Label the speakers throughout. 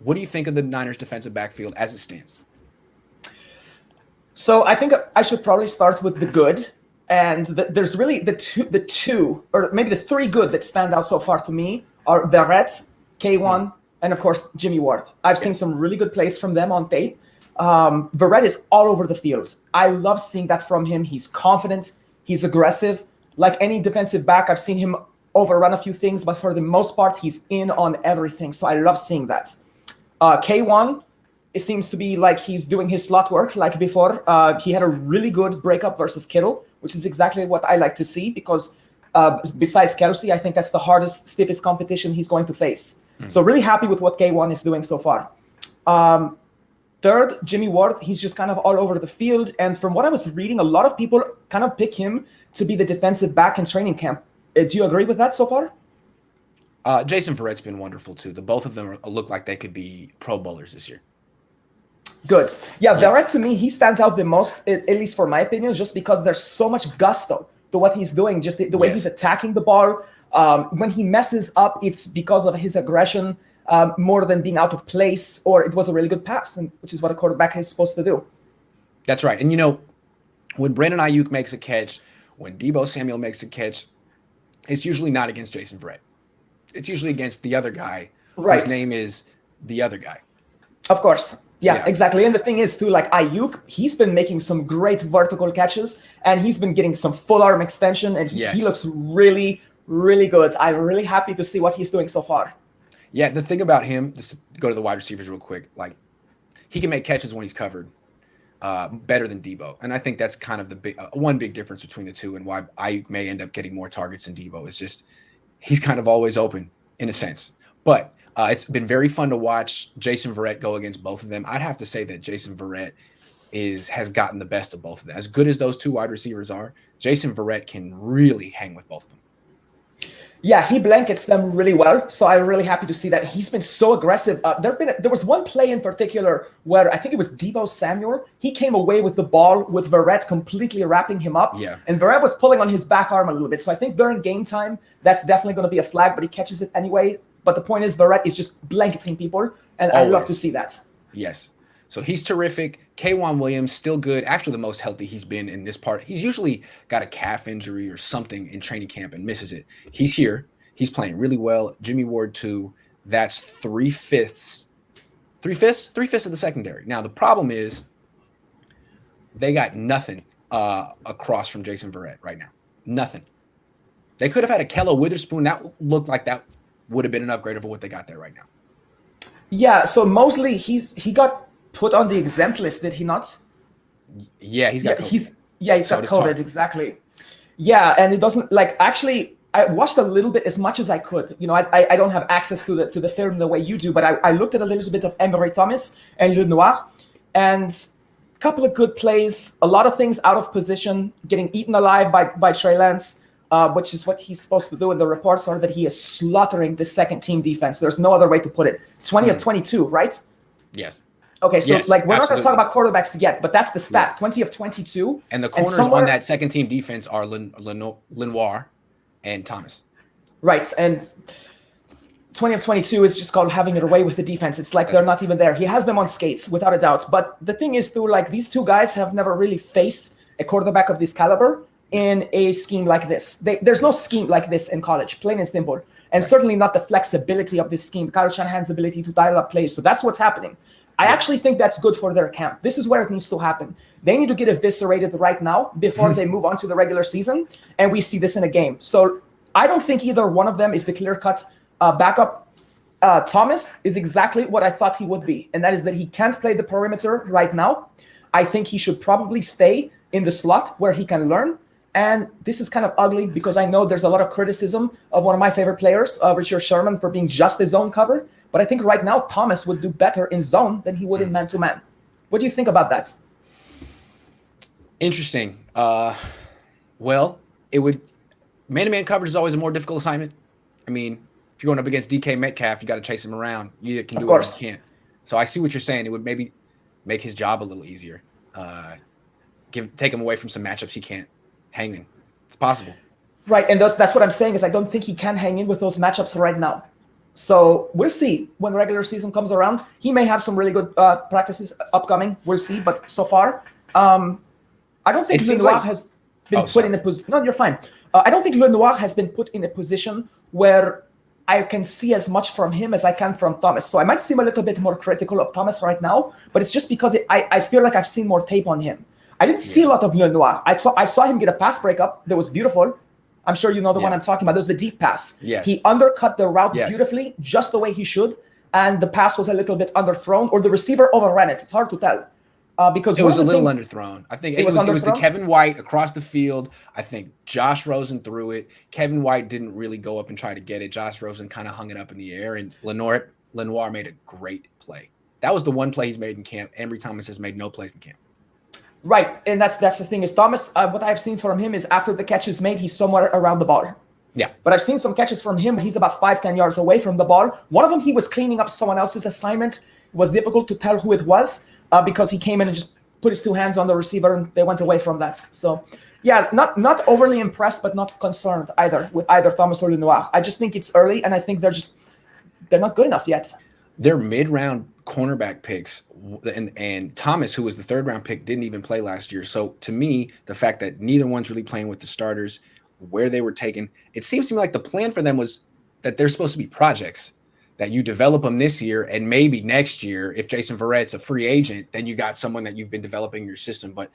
Speaker 1: What do you think of the Niners defensive backfield as it stands?
Speaker 2: So I think I should probably start with the good. And there's really the two, or maybe the three good that stand out so far to me are Verrett, K1, and of course, Jimmy Ward. I've seen some really good plays from them on tape. Verrett is all over the field. I love seeing that from him. He's confident. He's aggressive. Like any defensive back, I've seen him overrun a few things, but for the most part, he's in on everything. So I love seeing that. K1, it seems to be like he's doing his slot work like before. He had a really good breakup versus Kittle, which is exactly what I like to see because besides Kelsey, I think that's the hardest, stiffest competition he's going to face. So really happy with what K1 is doing so far. Third, Jimmy Ward, he's just kind of all over the field. And from what I was reading, a lot of people kind of pick him to be the defensive back in training camp. Do you agree with that so far?
Speaker 1: Jason Verrett's been wonderful too. The both of them look like they could be Pro Bowlers this year.
Speaker 2: Good. Yeah, Verrett to me, he stands out the most, at least for my opinion, just because there's so much gusto to what he's doing, just the way he's attacking the ball. When he messes up, it's because of his aggression more than being out of place, or it was a really good pass, which is what a quarterback is supposed to do.
Speaker 1: That's right. And, when Brandon Ayuk makes a catch, when Deebo Samuel makes a catch, it's usually not against Jason Verrett. It's usually against the other guy, whose name is the other guy.
Speaker 2: Of course. Yeah, exactly. And the thing is, too, like Ayuk, he's been making some great vertical catches, and he's been getting some full arm extension, and he looks really, really good. I'm really happy to see what he's doing so far.
Speaker 1: Yeah, the thing about him, just go to the wide receivers real quick, like he can make catches when he's covered better than Deebo. And I think that's kind of the one big difference between the two and why Ayuk may end up getting more targets than Deebo. Is just he's kind of always open in a sense. But it's been very fun to watch Jason Verrett go against both of them. I'd have to say that Jason Verrett has gotten the best of both of them. As good as those two wide receivers are, Jason Verrett can really hang with both of them.
Speaker 2: Yeah, he blankets them really well. So I'm really happy to see that. He's been so aggressive. There was one play in particular where I think it was Deebo Samuel. He came away with the ball with Verrett completely wrapping him up.
Speaker 1: Yeah.
Speaker 2: And Verrett was pulling on his back arm a little bit. So I think during game time, that's definitely going to be a flag, but he catches it anyway. But the point is, Verrett is just blanketing people, and I love to see that.
Speaker 1: Yes. So he's terrific. K'Wan Williams, still good. Actually, the most healthy he's been in this part. He's usually got a calf injury or something in training camp and misses it. He's here. He's playing really well. Jimmy Ward, too. That's 3/5. 3/5? 3/5 of the secondary. Now, the problem is they got nothing across from Jason Verrett right now. Nothing. They could have had a Kello Witherspoon. That looked like that would have been an upgrade over what they got there right now.
Speaker 2: Yeah, so Mosley, he got put on the exempt list, did he not?
Speaker 1: Yeah, he's got COVID.
Speaker 2: He's got COVID, exactly. Yeah, and it doesn't, actually, I watched a little bit, as much as I could. I don't have access to the film the way you do, but I looked at a little bit of Emery Thomas and Lenoir, and a couple of good plays, a lot of things out of position, getting eaten alive by Trey Lance, which is what he's supposed to do. And the reports are that he is slaughtering the second team defense. There's no other way to put it. 20 of 22, right?
Speaker 1: Yes.
Speaker 2: Okay, so we're not going to talk about quarterbacks yet, but that's the stat. Yeah. 20 of 22.
Speaker 1: And the corners on that second team defense are Lenoir and Thomas.
Speaker 2: Right, and 20 of 22 is just called having it away with the defense. It's like they're not even there. He has them on skates, without a doubt. But the thing is, too, these two guys have never really faced a quarterback of this caliber in a scheme like this. There's no scheme like this in college, plain and simple. And certainly not the flexibility of this scheme, Kyle Shanahan's ability to dial up plays. So that's what's happening. I actually think that's good for their camp. This is where it needs to happen. They need to get eviscerated right now before they move on to the regular season, and we see this in a game. So I don't think either one of them is the clear-cut backup. Thomas is exactly what I thought he would be, and that is that he can't play the perimeter right now. I think he should probably stay in the slot where he can learn. And this is kind of ugly because I know there's a lot of criticism of one of my favorite players, Richard Sherman, for being just a zone cover. But I think right now Thomas would do better in zone than he would in man-to-man. What do you think about that?
Speaker 1: Interesting. Well, man-to-man coverage is always a more difficult assignment. I mean, if you're going up against DK Metcalf, you got to chase him around. You can do it or you can't. So I see what you're saying. It would maybe make his job a little easier. Take him away from some matchups he can't hang in. It's possible.
Speaker 2: Right, and that's what I'm saying is I don't think he can hang in with those matchups right now. So we'll see when regular season comes around. He may have some really good practices upcoming. We'll see. But so far, I don't think Lenoir has been put in a position. No, you're fine. I don't think Lenoir has been put in a position where I can see as much from him as I can from Thomas. So I might seem a little bit more critical of Thomas right now, but it's just because I feel like I've seen more tape on him. I didn't see a lot of Lenoir. I saw him get a pass breakup that was beautiful. I'm sure you know the one I'm talking about. There's the deep pass.
Speaker 1: Yes.
Speaker 2: He undercut the route beautifully, just the way he should, and the pass was a little bit underthrown, or the receiver overran it. It's hard to tell. Because
Speaker 1: it was a little underthrown. I think it was the Kevin White across the field. I think Josh Rosen threw it. Kevin White didn't really go up and try to get it. Josh Rosen kind of hung it up in the air, and Lenoir made a great play. That was the one play he's made in camp. Ambry Thomas has made no plays in camp.
Speaker 2: Right, and that's the thing is Thomas. What I've seen from him is after the catch is made, he's somewhere around the ball.
Speaker 1: Yeah,
Speaker 2: but I've seen some catches from him. He's about 5-10 yards away from the ball. One of them, he was cleaning up someone else's assignment. It was difficult to tell who it was because he came in and just put his two hands on the receiver, and they went away from that. So, yeah, not overly impressed, but not concerned either with either Thomas or Lenoir. I just think it's early, and I think they're not good enough yet.
Speaker 1: They're mid-round cornerback picks, and Thomas, who was the third-round pick, didn't even play last year. So, to me, the fact that neither one's really playing with the starters, where they were taken, it seems to me like the plan for them was that they're supposed to be projects. That you develop them this year, and maybe next year, if Jason Verrett's a free agent, then you got someone that you've been developing in your system. But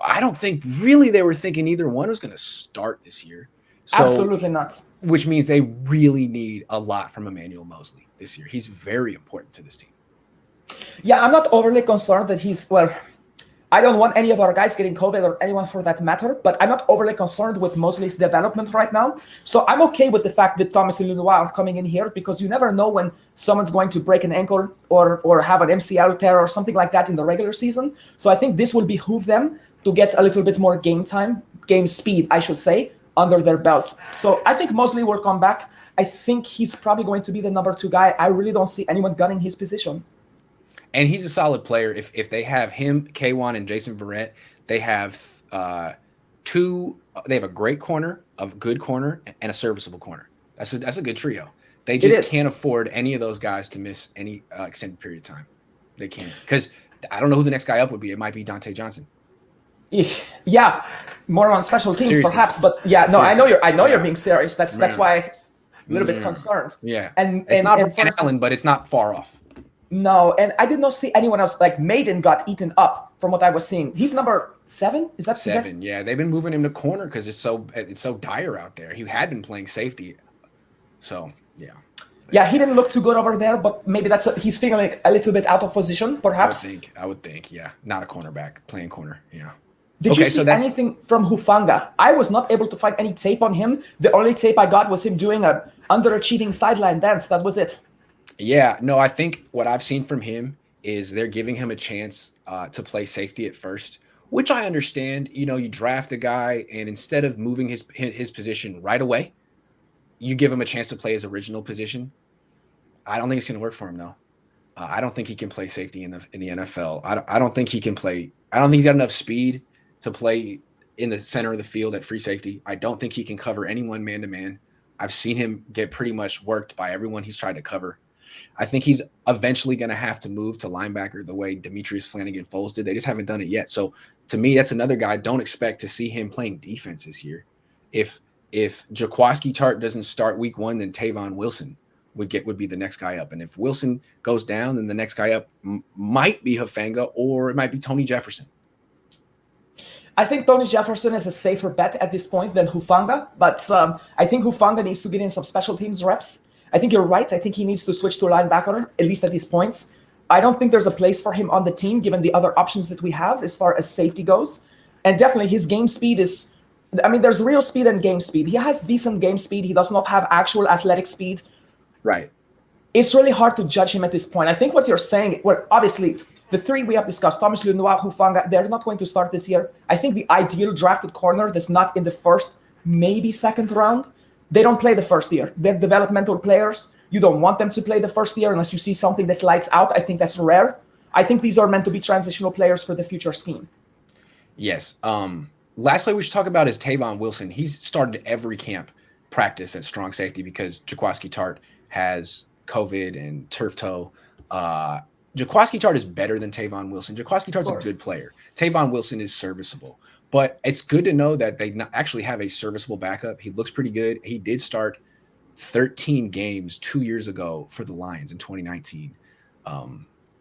Speaker 1: I don't think really they were thinking either one was going to start this year. So,
Speaker 2: absolutely not.
Speaker 1: Which means they really need a lot from Emmanuel Moseley this year. He's very important to this team.
Speaker 2: Yeah, I'm not overly concerned that I don't want any of our guys getting COVID or anyone for that matter, but I'm not overly concerned with Mosley's development right now. So I'm okay with the fact that Thomas and Lenoir are coming in here because you never know when someone's going to break an ankle or have an MCL tear or something like that in the regular season. So I think this will behoove them to get a little bit more game speed, I should say, under their belts. So I think Mosley will come back. I think he's probably going to be the number 2 guy. I really don't see anyone gunning his position.
Speaker 1: And he's a solid player. If they have him, K1, and Jason Verrett, they have they have a great corner, a good corner, and a serviceable corner. That's a good trio. They just can't afford any of those guys to miss any extended period of time. They can't. Because I don't know who the next guy up would be. It might be Dante Johnson.
Speaker 2: Yeah, more on special teams. Seriously. Perhaps, but yeah, no, seriously. I know you're being serious. That's why I'm a little bit concerned.
Speaker 1: Yeah, and it's not Brian Allen, but it's not far off.
Speaker 2: No, and I did not see anyone else. Like Maiden got eaten up from what I was seeing. He's number 7. Is that
Speaker 1: 7? Yeah, they've been moving him to corner because it's so dire out there. He had been playing safety, so yeah.
Speaker 2: Yeah, he didn't look too good over there, but maybe he's feeling like a little bit out of position, perhaps.
Speaker 1: I would think, yeah, not a cornerback playing corner, yeah.
Speaker 2: Did you see anything from Hufanga? I was not able to find any tape on him. The only tape I got was him doing a underachieving sideline dance. That was it.
Speaker 1: Yeah, no, I think what I've seen from him is they're giving him a chance to play safety at first, which I understand. You know, you draft a guy, and instead of moving his position right away, you give him a chance to play his original position. I don't think it's going to work for him, though. I don't think he can play safety in the NFL. I don't think he can play. I don't think he's got enough speed to play in the center of the field at free safety. I don't think he can cover anyone man-to-man. I've seen him get pretty much worked by everyone he's tried to cover. I think he's eventually going to have to move to linebacker the way Demetrius Flanagan-Foles did. They just haven't done it yet. So to me, that's another guy. Don't expect to see him playing defense this year. If Jaquaski Tart doesn't start week 1, then Tavon Wilson would be the next guy up. And if Wilson goes down, then the next guy up might be Hufanga, or it might be Tony Jefferson.
Speaker 2: I think Tony Jefferson is a safer bet at this point than Hufanga, but I think Hufanga needs to get in some special teams reps. I think you're right. I think he needs to switch to linebacker, at least at these points. I don't think there's a place for him on the team, given the other options that we have as far as safety goes. And definitely his game speed is, there's real speed and game speed. He has decent game speed. He does not have actual athletic speed.
Speaker 1: Right.
Speaker 2: It's really hard to judge him at this point. I think what you're saying, well, obviously, the 3 we have discussed, Thomas Lenoir, Hufanga, they're not going to start this year. I think the ideal drafted corner that's not in the first, maybe second round, they don't play the first year. They're developmental players. You don't want them to play the first year unless you see something that lights out. I think that's rare. I think these are meant to be transitional players for the future scheme.
Speaker 1: Yes. Last play we should talk about is Tavon Wilson. He's started every camp practice at strong safety because Jaquaski Tart has COVID and turf toe. Jaquiski Tartt is better than Tavon Wilson. Jaquiski Tartt's a good player. Tavon Wilson is serviceable. But it's good to know that they actually have a serviceable backup. He looks pretty good. He did start 13 games 2 years ago for the Lions in 2019.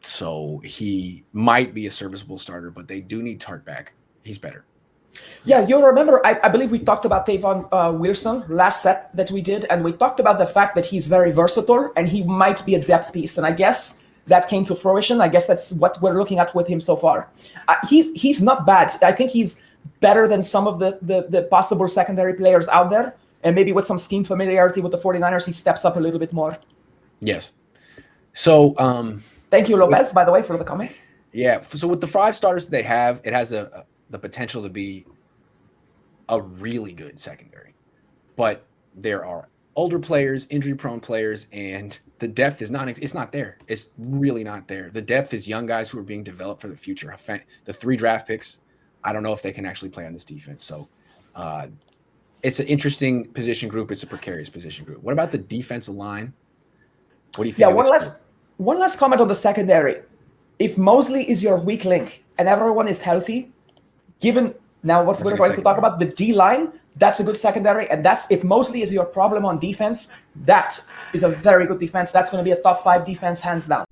Speaker 1: So he might be a serviceable starter, but they do need Tartt back. He's better.
Speaker 2: Yeah, you'll remember, I believe we talked about Tavon Wilson last set that we did, and we talked about the fact that he's very versatile and he might be a depth piece. And I guess that came to fruition. I guess that's what we're looking at with him so far. He's not bad. I think he's better than some of the possible secondary players out there. And maybe with some scheme familiarity with the 49ers, he steps up a little bit more.
Speaker 1: Yes. So
Speaker 2: thank you, Lopez, by the way, for the comments.
Speaker 1: Yeah. So with the 5 starters they have, it has the potential to be a really good secondary. But there are older players, injury-prone players, and the depth is it's not there. It's really not there. The depth is young guys who are being developed for the future. The 3 draft picks, I don't know if they can actually play on this defense. So it's an interesting position group. It's a precarious position group. What about the defensive line? What do you think?
Speaker 2: Yeah, one last comment on the secondary. If Mosley is your weak link and everyone is healthy, given now what we're going to talk about, the D-line, that's a good secondary. And if Mosley is your problem on defense, that is a very good defense. That's going to be a top 5 defense, hands down.